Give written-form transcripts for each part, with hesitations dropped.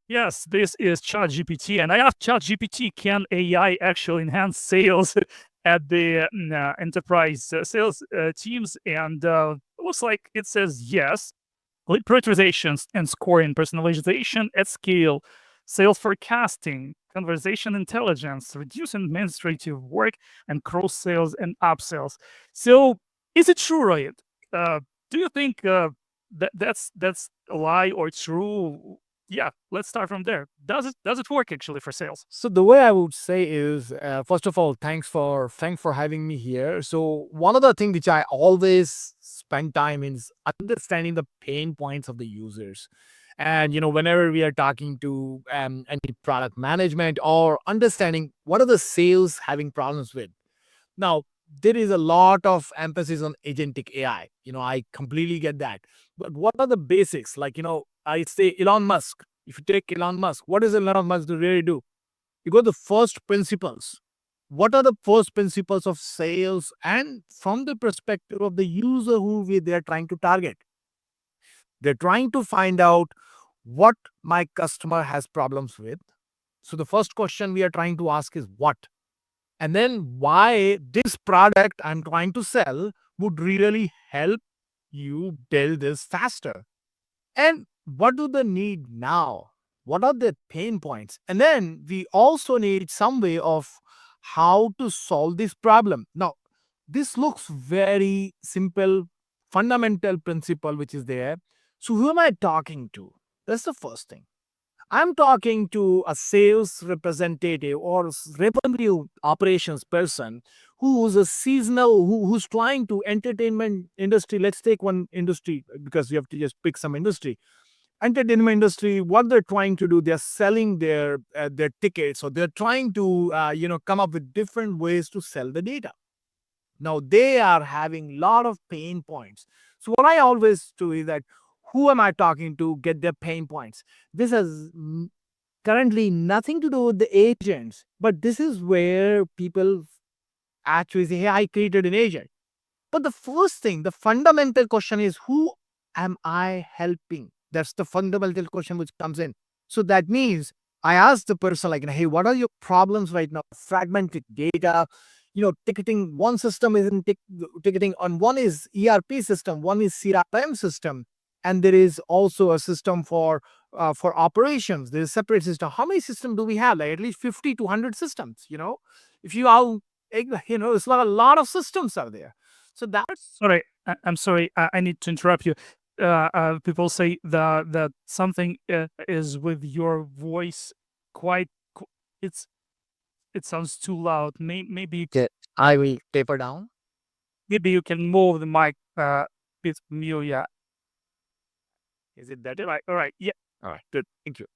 Yes, this is ChatGPT, and I asked ChatGPT, can AI actually enhance sales at the enterprise sales teams? And it looks like it says yes. Lead prioritizations and scoring, personalization at scale, sales forecasting, conversation intelligence, reducing administrative work, and cross sales and upsells. So, is it true, Rohit? Uh, do you think that's a lie or true? Yeah, let's start from there. Does it work actually for sales? So the way I would say is, first of all, thanks for having me here. So one of the things which I always spend time in is understanding the pain points of the users. And whenever we are talking to any product management or understanding what are the sales having problems with. Now, there is a lot of emphasis on agentic AI. I completely get that. But what are the basics? Like, I say Elon Musk. If you take Elon Musk, what does Elon Musk really do? You go to the first principles. What are the first principles of sales and from the perspective of the user they're trying to target? They're trying to find out what my customer has problems with. So the first question we are trying to ask is what? And then why this product I'm trying to sell would really help you tell this faster. And what do they need now? What are the pain points? And then we also need some way of how to solve this problem. Now, this looks very simple, fundamental principle which is there. So, who am I talking to? That's the first thing. I'm talking to a sales representative or revenue operations person who's a seasonal, who's trying to entertainment industry. Let's take one industry because we have to just pick some industry. Entertainment industry, what they're trying to do, they're selling their tickets, or they're trying to come up with different ways to sell the data. Now they are having a lot of pain points. So what I always do is that who am I talking to get their pain points? This has currently nothing to do with the agents, but this is where people actually say, hey, I created an agent. But the first thing, the fundamental question is, who am I helping? That's the fundamental question which comes in. So that means I ask the person, like, hey, what are your problems right now? Fragmented data, ticketing. One system is in ticketing, on one is ERP system, one is CRM system, and there is also a system for operations. There's a separate system. How many systems do we have? Like at least 50 to 100 systems. If you all, it's not a lot of systems out there. So that's Sorry, I'm sorry. I need to interrupt you. People say that something is with your voice quite. It's it sounds too loud. okay. I will taper down. Maybe you can move the mic bit from you. Yeah. Is it better? Right. All right. Yeah. All right, good. Thank you.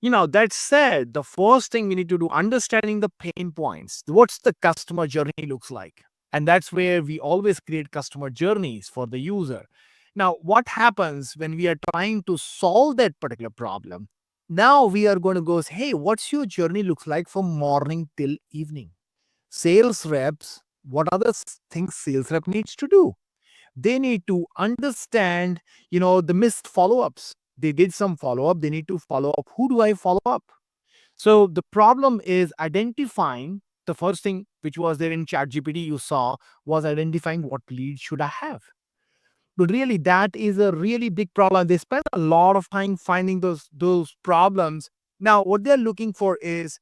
That said, the first thing we need to do, understanding the pain points. What's the customer journey looks like? And that's where we always create customer journeys for the user. Now, what happens when we are trying to solve that particular problem? Now we are going to go, hey, what's your journey looks like from morning till evening? Sales reps, what are the things sales rep needs to do? They need to understand, the missed follow-ups. They did some follow-up, they need to follow up. Who do I follow up? So the problem is identifying. The first thing which was there in ChatGPT you saw was identifying what lead should I have. But really, that is a really big problem. They spend a lot of time finding those problems. Now, what they're looking for is,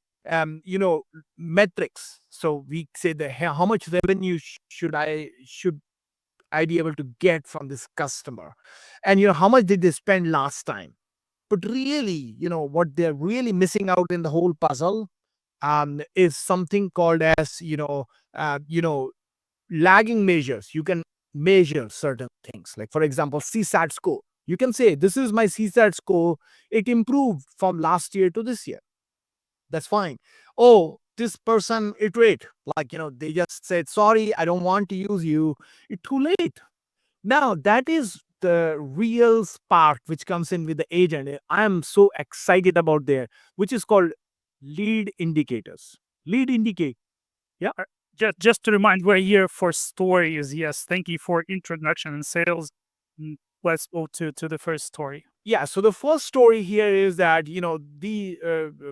metrics. So we say that, hey, how much revenue should I be able to get from this customer? And how much did they spend last time? But really, what they're really missing out in the whole puzzle is something called as, lagging measures. You can measure certain things. Like, for example, CSAT score. You can say, this is my CSAT score. It improved from last year to this year. That's fine. Oh, this person iterate. Like, they just said, sorry, I don't want to use you. It's too late. Now, that is the real spark which comes in with the agent. I am so excited about there, which is called lead indicators. Lead indicate. Yeah. Just to remind, we're here for stories. Yes. Thank you for introduction and sales. Let's go to the first story. Yeah, so the first story here is that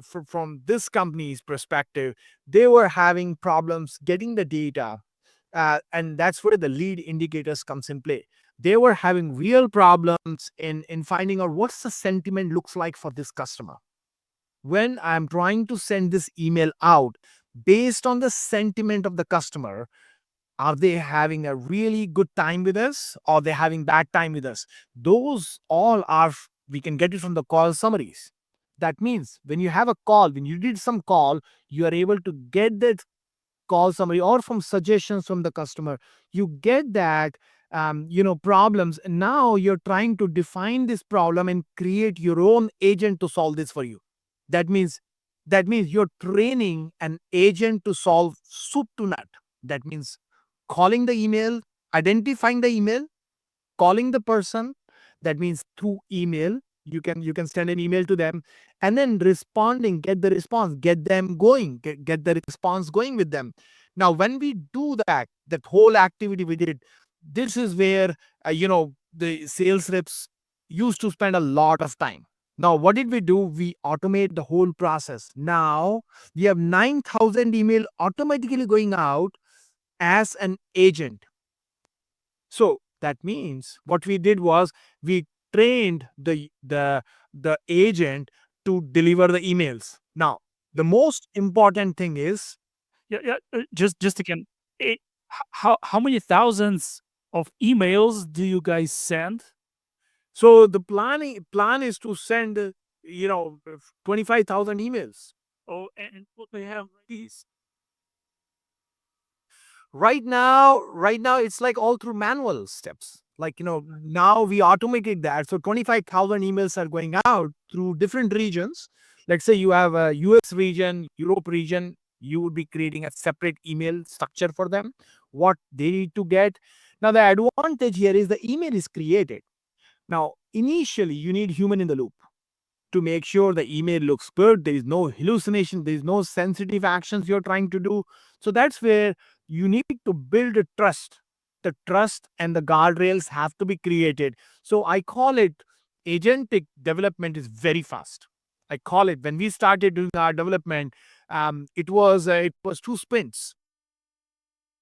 from this company's perspective, they were having problems getting the data, and that's where the lead indicators comes in play. They were having real problems in finding out what's the sentiment looks like for this customer. When I'm trying to send this email out based on the sentiment of the customer, are they having a really good time with us or they having bad time with us? Those all are, we can get it from the call summaries. That means when you have a call, when you did some call, you are able to get that call summary or from suggestions from the customer. You get that problems, and now you're trying to define this problem and create your own agent to solve this for you. That means you're training an agent to solve soup to nut. That means calling the email, identifying the email, calling the person. That means through email you can send an email to them, and then responding, get the response, get them going, get the response going with them. Now when we do that whole activity we did, this is where the sales reps used to spend a lot of time. Now what did we do? We automate the whole process. Now we have 9,000 email automatically going out as an agent. So that means what we did was we trained the agent to deliver the emails. Now, the most important thing is, Yeah, yeah. Just again, it, how many thousands of emails do you guys send? so the plan is to send 25,000 emails. Oh, and what they have is Right now it's like all through manual steps. Like, now we automated that. So 25,000 emails are going out through different regions. Let's say you have a US region, Europe region, you would be creating a separate email structure for them, what they need to get. Now the advantage here is the email is created. Now initially you need human in the loop to make sure the email looks good. There is no hallucination, there is no sensitive actions you're trying to do. So that's where you need to build a trust. The trust and the guardrails have to be created. So I call it agentic development is very fast. I call it, when we started doing our development, it was 2 sprints.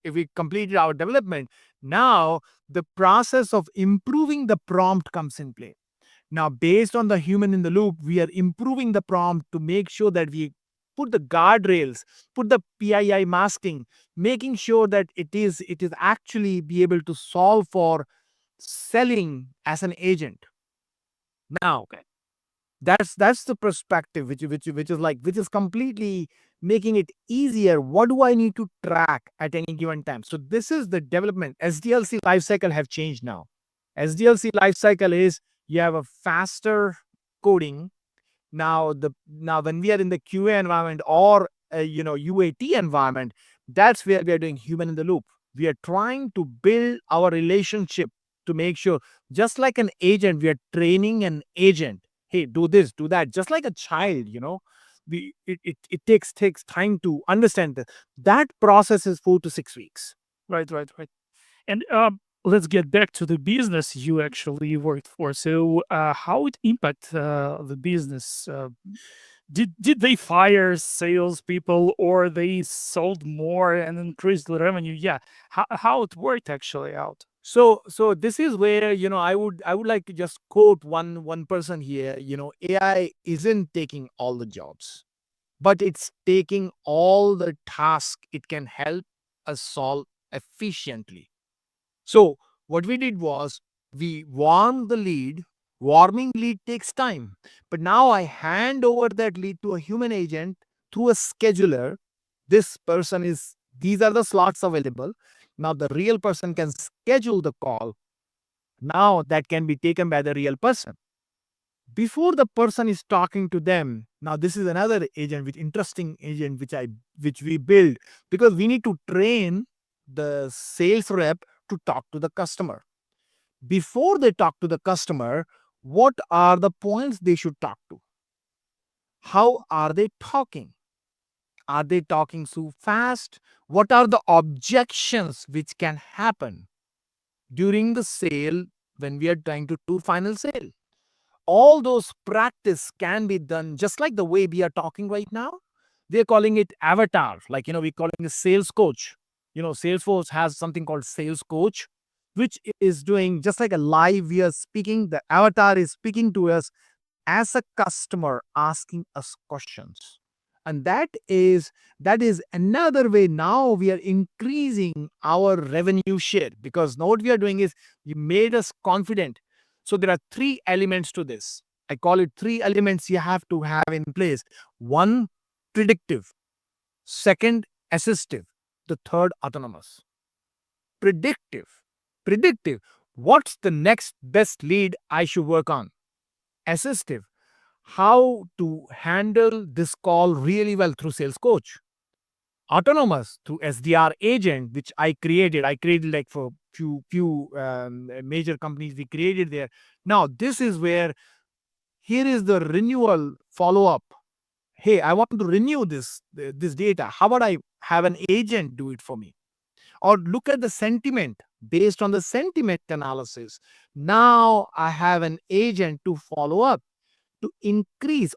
If we completed our development, now the process of improving the prompt comes in play. Now, based on the human in the loop, we are improving the prompt to make sure that we put the guardrails, put the PII masking, making sure that it is actually be able to solve for selling as an agent. Now, okay. that's the perspective which is completely making it easier. What do I need to track at any given time? So this is the development. SDLC lifecycle have changed now. SDLC lifecycle is, you have a faster coding. Now when we are in the QA environment or UAT environment, that's where we are doing human in the loop. We are trying to build our relationship to make sure, just like an agent, we are training an agent. Hey, do this, do that, just like a child. It takes time to understand that process is 4 to 6 weeks. Right, right, right. And let's get back to the business you actually worked for. So, how it impact the business? Did they fire salespeople or they sold more and increased the revenue? Yeah, how it worked actually out? So this is where I would like to just quote one person here. AI isn't taking all the jobs, but it's taking all the tasks it can help us solve efficiently. So what we did was, we warm the lead. Warming lead takes time, but now I hand over that lead to a human agent through a scheduler. This person is These are the slots available. Now the real person can schedule the call. Now that can be taken by the real person. Before the person is talking to them, now this is another agent, which interesting agent which we build, because we need to train the sales rep to talk to the customer. Before they talk to the customer, what are the points they should talk to? How are they talking? Are they talking too fast? What are the objections which can happen during the sale when we are trying to do final sale? all those practice can be done just like the way we are talking right now. They're calling it avatar, like we're calling a sales coach. Salesforce has something called sales coach, which is doing just like a live we are speaking. The avatar is speaking to us as a customer, asking us questions. And that is another way. Now we are increasing our revenue share, because now what we are doing is you made us confident. So there are three elements to this. I call it three elements you have to have in place. One, predictive. Second, assistive. The third, autonomous. Predictive predictive what's the next best lead I should work on? Assistive, how to handle this call really well through sales coach. Autonomous, through SDR agent, which I created like for few major companies we created there. Now this is where, here is the renewal follow up. Hey, I want to renew this data. How about I have an agent do it for me? Or look at the sentiment. Based on the sentiment analysis, now I have an agent to follow up, to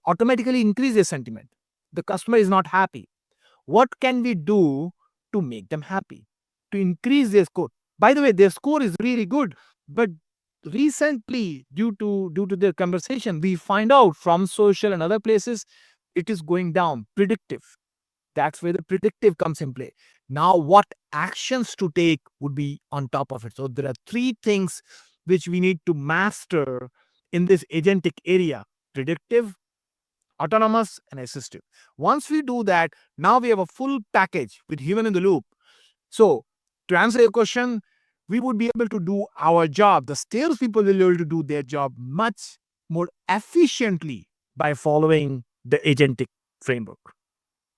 automatically increase their sentiment. The customer is not happy. What can we do to make them happy? To increase their score. By the way, their score is really good, but recently, due to their conversation, we find out from social and other places it is going down. Predictive. That's where the predictive comes in play. Now, what actions to take would be on top of it. So there are three things which we need to master in this agentic area: predictive, autonomous, and assistive. Once we do that, now we have a full package with human in the loop. So, to answer your question, we would be able to do our job. The salespeople will be able to do their job much more efficiently by following the agentic framework.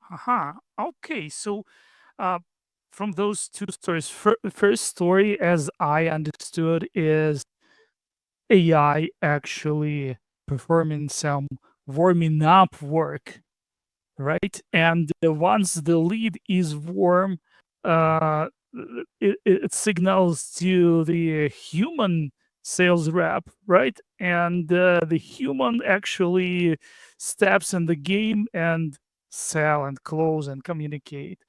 Haha. Okay. So, uh, from those two stories, first story, as I understood, is AI actually performing some warming up work, right? And once the lead is warm, uh, it signals to the human sales rep, right? And the human actually steps in the game and sell and close and communicate.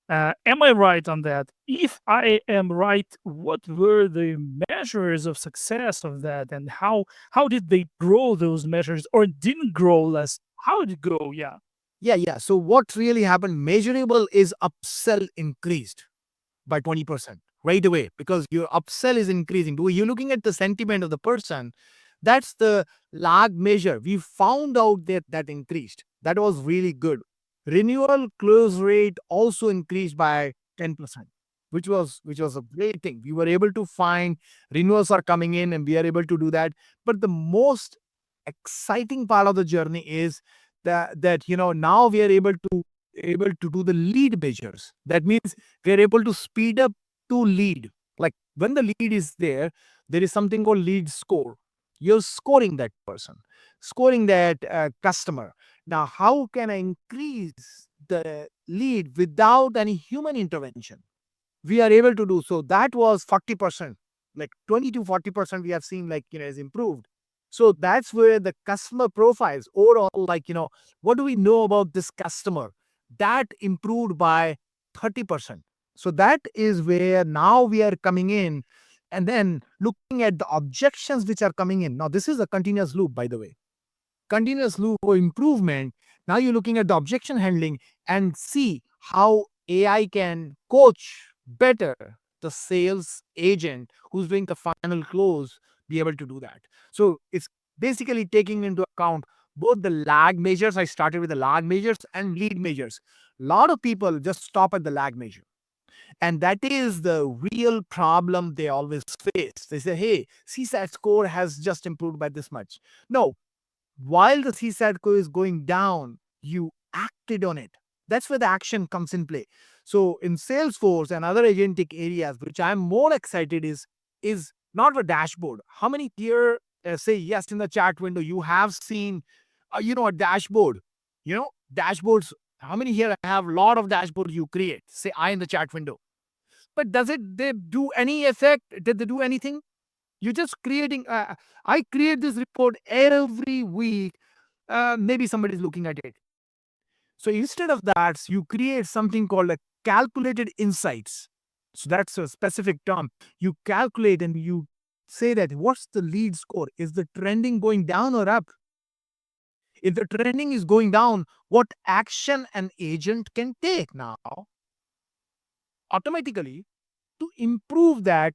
Am I right on that? If I am right, what were the measures of success of that, and how did they grow those measures, or didn't grow less? How did it grow? Yeah. Yeah. So what really happened? Measurable is upsell increased by 20% right away, because your upsell is increasing. You're looking at the sentiment of the person. That's the lag measure. We found out that increased. That was really good. Renewal close rate also increased by 10%, which was a great thing. We were able to find renewals are coming in, and we are able to do that. But the most exciting part of the journey is that now we are able to do the lead measures. That means we are able to speed up to lead. Like when the lead is there is something called lead score. You're scoring that person, scoring that customer. Now, how can I increase the lead without any human intervention? We are able to do so. That was 40%, like 20 to 40% we have seen, is improved. So that's where the customer profiles overall, what do we know about this customer? That improved by 30%. So that is where now we are coming in, and then looking at the objections which are coming in. Now, this is a continuous loop, by the way. Continuous loop for improvement. Now you're looking at the objection handling and see how AI can coach better the sales agent who's doing the final close, be able to do that. So it's basically taking into account both the lag measures. I started with the lag measures and lead measures. A lot of people just stop at the lag measure. And that is the real problem they always face. They say, hey, CSAT score has just improved by this much. No, while the CSAT score is going down, you acted on it. That's where the action comes in play. So in Salesforce and other agentic areas, which I'm more excited is not a dashboard. How many here say yes in the chat window? You have seen, a dashboard. Dashboards. How many here have a lot of dashboards you create? Say I in the chat window. But does it they do any effect? Did they do anything? You're just creating. I create this report every week. Maybe somebody's looking at it. So instead of that, you create something called a calculated insights. So that's a specific term. You calculate and you say that what's the lead score? Is the trending going down or up? If the trending is going down, what action an agent can take now automatically to improve that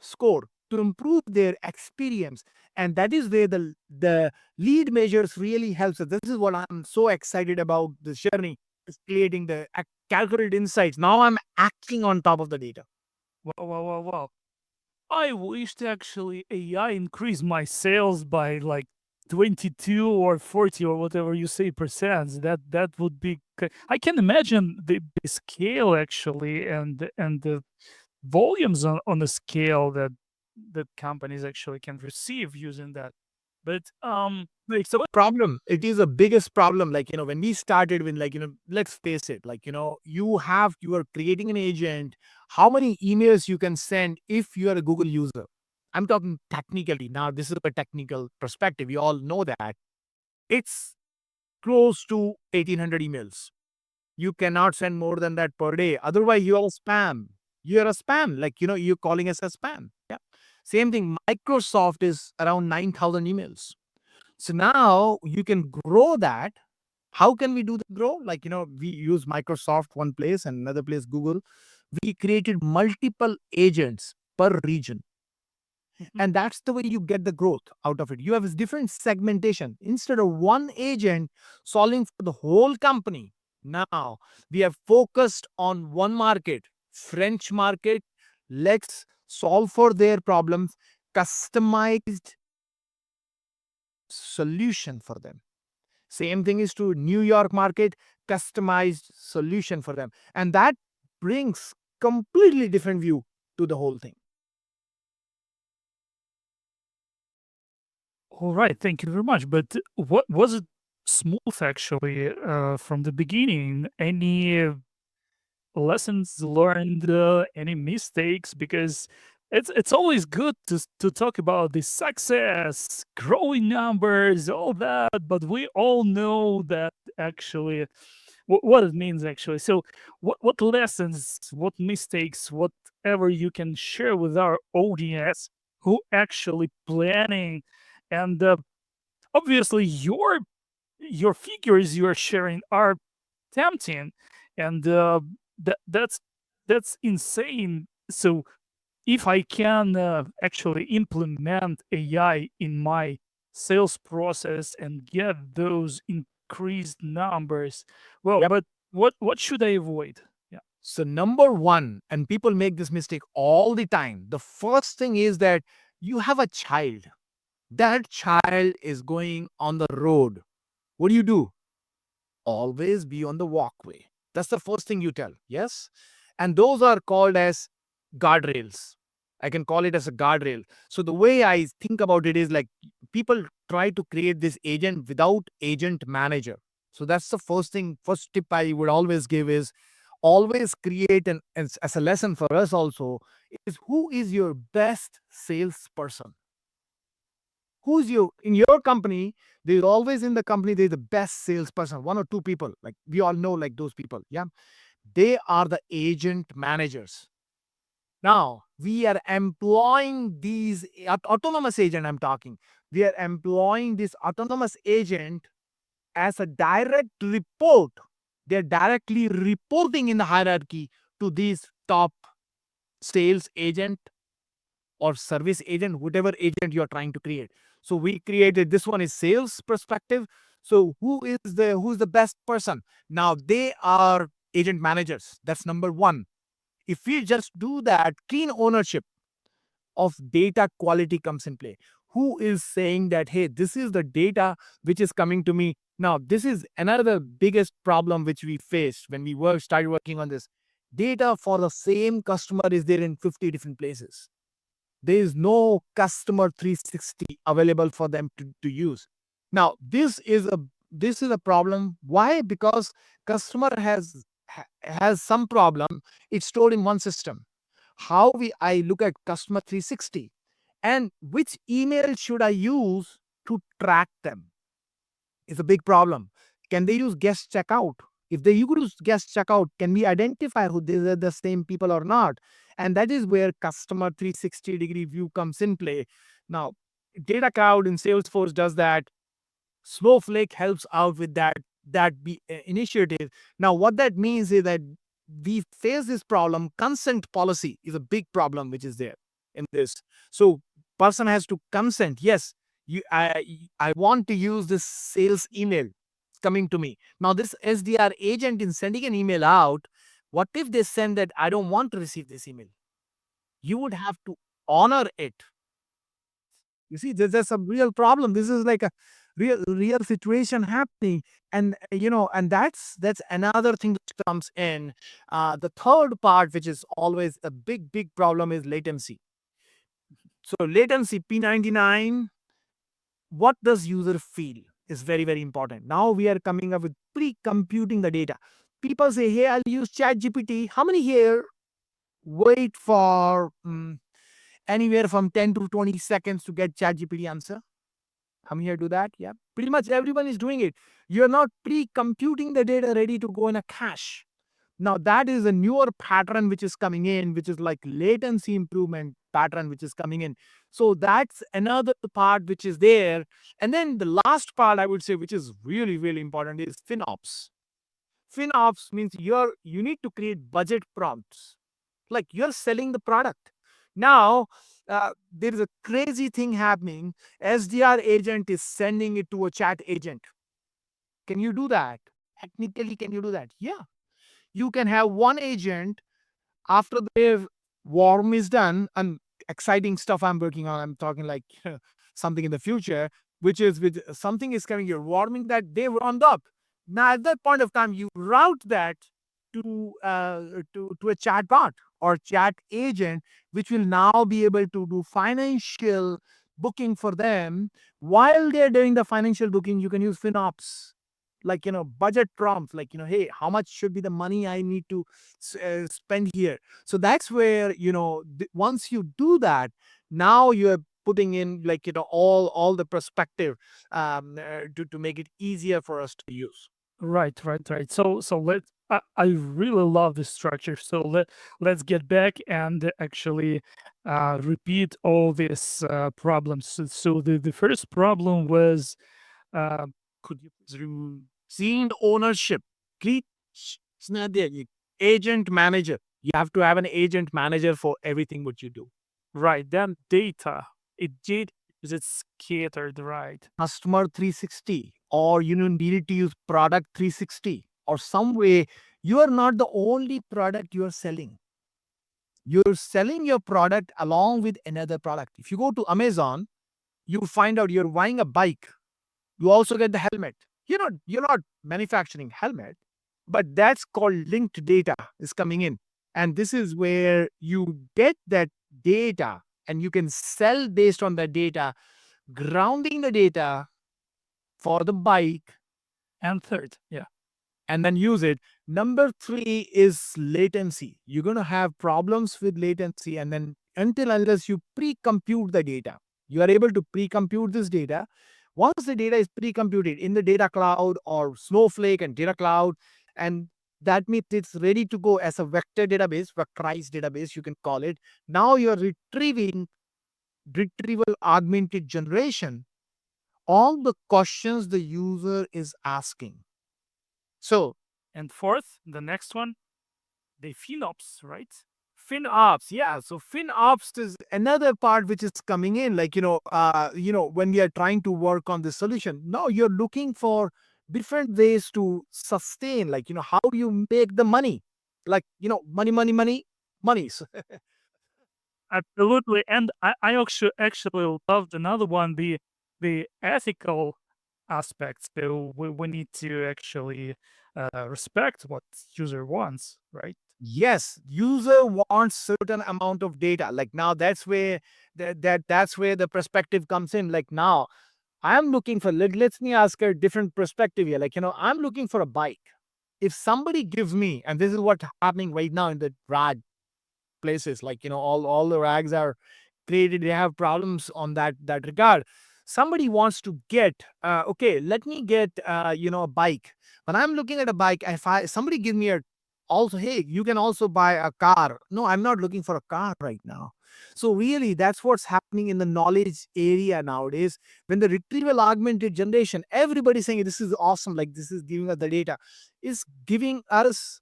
score, to improve their experience? And that is where the lead measures really helps us. This is what I'm so excited about this journey, is creating the calculated insights. Now I'm acting on top of the data. Wow, wow, wow, wow. I wished actually AI increased my sales by like 22 or 40 or whatever you say percent. That would be I can imagine the scale actually and the volumes on the scale that companies actually can receive using that. But Like, so problem, it is a biggest problem. Like, when we started with, like, let's face it, like, you are creating an agent, how many emails you can send if you are a Google user? I'm talking technically. Now, this is a technical perspective. We all know that it's close to 1,800 emails. You cannot send more than that per day. Otherwise, you are spam. You are a spam. Like, you're calling us a spam. Yeah. Same thing. Microsoft is around 9,000 emails. So now you can grow that. How can we do the grow? Like, we use Microsoft one place and another place, Google. We created multiple agents per region. mhm. And that's the way you get the growth out of it. You have this different segmentation. Instead of one agent solving for the whole company, now we have focused on one market, French market. Let's solve for their problems, customized solution for them. Same thing is to New York market, customized solution for them. And that brings completely different view to the whole thing. All right, thank you very much. But what was it smooth actually from the beginning? Any lessons learned, any mistakes? Because it's always good to talk about the success, growing numbers, all that, but we all know that actually what it means actually. So what lessons, what mistakes, whatever you can share with our audience who actually planning and obviously your figures you are sharing are tempting and that's insane. So if I can actually implement AI in my sales process and get those increased numbers, well, Yep. but what should I avoid? Yeah. So, number one, and people make this mistake all the time. The first thing is that you have a child. That child is going on the road. What do? Always be on the walkway. That's the first thing you tell. Yes. And those are called as guardrails. I can call it as a guardrail. So the way I think about it is like people try to create this agent without agent manager. So that's the first thing, first tip I would always give is always create an as a lesson for us also is who is your best salesperson? Who's you in your company? There's always in the company, there's the best salesperson, one or two people. Like we all know, like those people. Yeah. They are the agent managers. Now we are employing these autonomous agent. I'm talking. We are employing this autonomous agent as a direct report. They're directly reporting in the hierarchy to these top sales agent or service agent, whatever agent you're trying to create. So we created this one is sales perspective. So who's the best person? Now they are agent managers. That's number one. If we just do that, clean ownership of data quality comes in play. Who is saying that, hey, this is the data which is coming to me? Now, this is another biggest problem which we faced when we started working on this. Data for the same customer is there in 50 different places. There is no customer 360 available for them to use. Now this is a problem. Why? Because customer has some problem. It's stored in one system. How we I look at customer 360, And which email should I use to track them? Is a big problem. Can they use guest checkout? If they use guest checkout, can we identify who these are the same people or not? And that is where customer 360-degree view comes in play. Now, Data Cloud in Salesforce does that. Snowflake helps out with initiative. Now, what that means is that we face this problem. Consent policy is a big problem which is there in this. So, person has to consent. Yes, I want to use this sales email coming to me. Now, this SDR agent in sending an email out, what if they send that I don't want to receive this email? You would have to honor it. You see, there's some real problem. This is like a real situation happening, and and that's another thing that comes in. The third part, which is always a big problem, is latency. So latency P99. What does user feel is very important. Now we are coming up with pre-computing the data. People say, "Hey, I'll use Chat GPT." How many here wait for anywhere from 10 to 20 seconds to get Chat GPT answer? Come here, do that. Yeah. Pretty much everyone is doing it. You're not pre-computing the data ready to go in a cache. Now that is a newer pattern which is coming in, which is like latency improvement pattern which is coming in. So that's another part which is there. And then the last part I would say, which is really important, is FinOps. FinOps means you need to create budget prompts. Like you're selling the product. Now, there is a crazy thing happening. SDR agent is sending it to a chat agent. Can you do that? Technically, can you do that? Yeah. You can have one agent after the warm is done, and exciting stuff I'm working on. I'm talking like something in the future, which is with something is coming, you're warming that they warmed up. Now at that point of time, you route that to a chat bot or chat agent, which will now be able to do financial booking for them. While they're doing the financial booking, you can use FinOps, like budget prompts, like hey, how much should be the money I need to spend here. So that's where once you do that, now you're putting in like all the perspective to make it easier for us to use. Right. So I really love this structure. So let's get back and actually repeat all these problems. So the first problem was, uh, could you please Seeing ownership. Create agent manager. You have to have an agent manager for everything what you do. right? Then data. It's scattered, right? Customer 360, or needed to use product 360, or some way. You are not the only product you are selling. You're selling your product along with another product. If you go to Amazon, you find out you're buying a bike. You also get the helmet. You're not manufacturing helmet, but that's called linked data is coming in. And this is where you get that data and you can sell based on that data, grounding the data for the bike, And third, yeah. and then use it. Number three is latency. You're going to have problems with latency, and then unless you pre-compute the data, you are able to pre-compute this data. Once the data is pre-computed in the data cloud or Snowflake and data cloud, and that means it's ready to go as a vector database, vectorized database, you can call it. Now you're retrieval augmented generation, all the questions the user is asking. So And fourth, the next one, the FinOps, right? FinOps, yeah. So FinOps is another part which is coming in. Like when we are trying to work on this solution, now you're looking for different ways to sustain. Like how do you make the money? Like money. So Absolutely. And I actually loved another one, the ethical aspects. So we need to actually respect what user wants, right? yes, user wants certain amount of data. Like now that's where that's where the perspective comes in. Like now I'm looking for, let me ask a different perspective here. Like, I'm looking for a bike. If somebody gives me, and this is what's happening right now in the rag places, like, all the rags are created, they have problems on that regard. Somebody wants to get, okay, let me get, a bike. When I'm looking at a bike, if somebody give me a, also, hey, you can also buy a car. No, I'm not looking for a car right now. So really, that's what's happening in the knowledge area nowadays. When the retrieval augmented generation, everybody's saying this is awesome, like this is giving us the data, is giving us,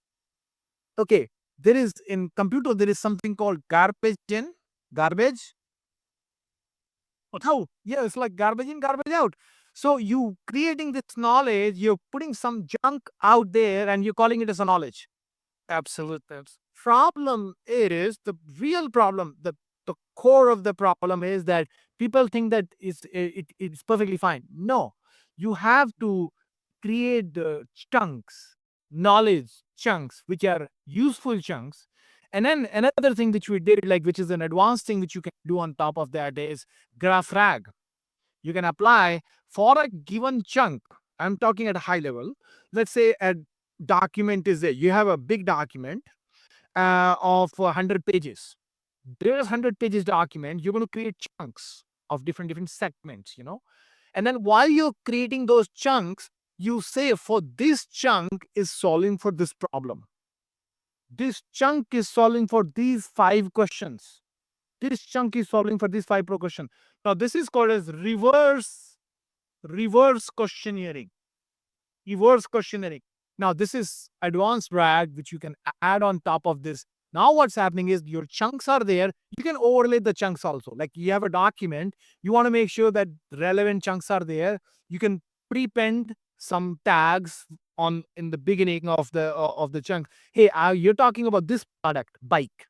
okay, there is in computer, there is something called garbage in, garbage out. Yeah, it's like garbage in, garbage out. So you creating this knowledge, you're putting some junk out there and you're calling it as a knowledge. Absolutely. Problem is, the real problem, the core of the problem is that people think that it's perfectly fine. No, you have to create the chunks, knowledge chunks, which are useful chunks. And then another thing which we did, like which is an advanced thing which you can do on top of that, is graph rag. You can apply for a given chunk. I'm talking at a high level. Let's say a document is there. You have a big document of 100 pages. There's 100 pages document. You're going to create chunks of different segments, and then while you're creating those chunks, you say, for this chunk is solving for this problem, this chunk is solving for these 5 questions, this chunk is solving for these 5 questions. Now this is called as reverse questionnaire. Reverse questionnaire. Now, this is advanced RAG, which you can add on top of this. Now, what's happening is your chunks are there. You can overlay the chunks also. Like you have a document, you want to make sure that relevant chunks are there. You can prepend some tags on in the beginning of the chunk. Hey, you're talking about this product, bike.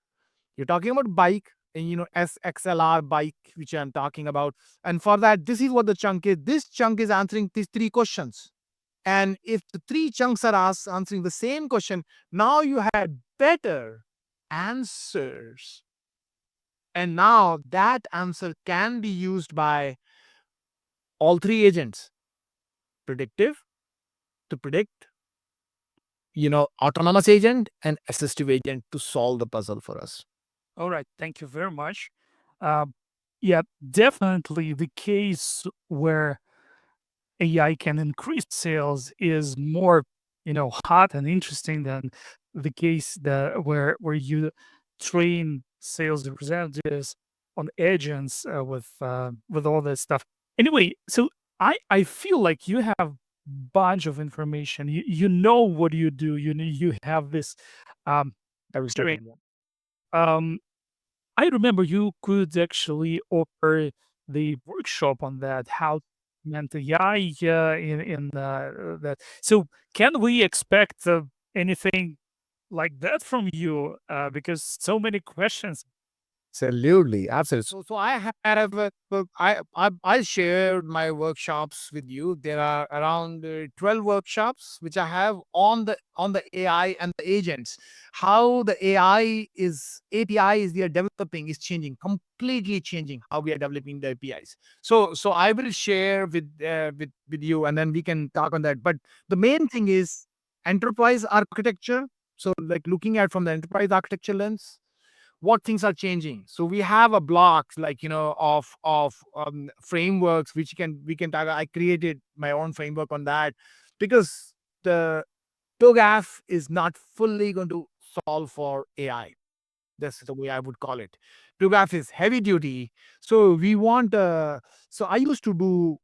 You're talking about bike, and SXLR bike, which I'm talking about. And for that, this is what the chunk is. This chunk is answering these 3 questions. And if the 3 chunks are answering the same question, now you had better answers. And now that answer can be used by all 3 agents: predictive, to predict, autonomous agent, and assistive agent to solve the puzzle for us. All right. Thank you very much. Um, yeah, definitely the case where AI can increase sales is more, hot and interesting than the case that where you train sales representatives on agents with all that stuff. Anyway, so I feel like you have bunch of information. You know what you do. You have this um Aristotle. um I remember you could actually offer the workshop on that, how to implement AI in that. So, can we expect anything like that from you? Because so many questions. Absolutely, absolutely. So I have I shared my workshops with you. There are around 12 workshops which I have on the AI and the agents. How the AI is APIs we are developing is changing, completely changing how we are developing the APIs. So I will share with you, and then we can talk on that. But the main thing is enterprise architecture. So like looking at from the enterprise architecture lens, what things are changing. So we have a blocks, like of frameworks which we can talk. I created my own framework on that, because the TOGAF is not fully going to solve for AI. That's the way I would call it. TOGAF is heavy duty. So we want so I used to do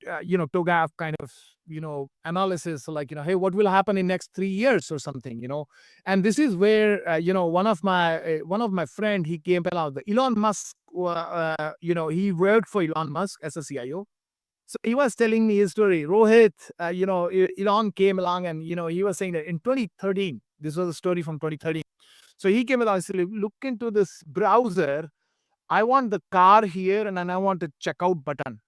TOGAF kind of, analysis, like, hey, what will happen in next 3 years or something, and this is where, one of my friend, he came out, the Elon Musk, he worked for Elon Musk as a CIO. So he was telling me his story. Rohit, Elon came along, and, he was saying that in 2013, this was a story from 2013. So he came along and said, look into this browser. I want the car here, and then I want the checkout button.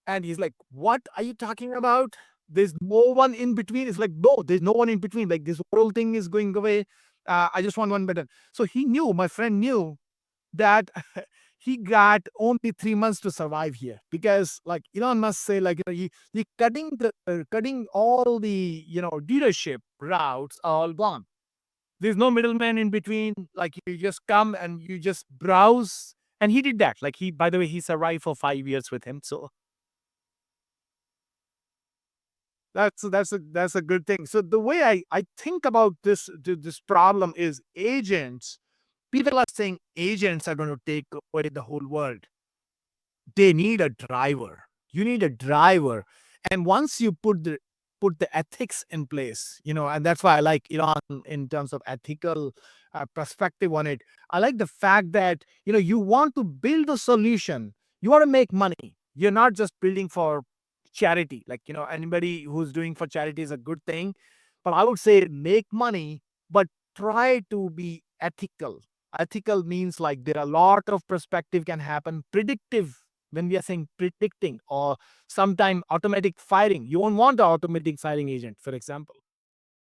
And he's like, what are you talking about? There's no one in between. It's like, no, there's no one in between. Like, this whole thing is going away. I just want one button. So my friend knew that he got only 3 months to survive here, because, like, Elon Musk say, like, he cutting all the, dealership routes are all gone. There's no middleman in between. Like, you just come and you just browse, And he did that. Like, he, by the way, he survived for 5 years with him. So that's a good thing. So the way I think about this problem is agents. People are saying agents are going to take away the whole world. They need a driver. You need a driver. And once you put the ethics in place, and that's why I like Elon in terms of ethical perspective on it. I like the fact that you want to build a solution. You want to make money. You're not just building for charity. Like, anybody who's doing for charity is a good thing, but I would say make money, but try to be ethical. Ethical means like there are a lot of perspective can happen. Predictive, when we are saying predicting, or sometime automatic firing, you won't want an automatic firing agent, for example.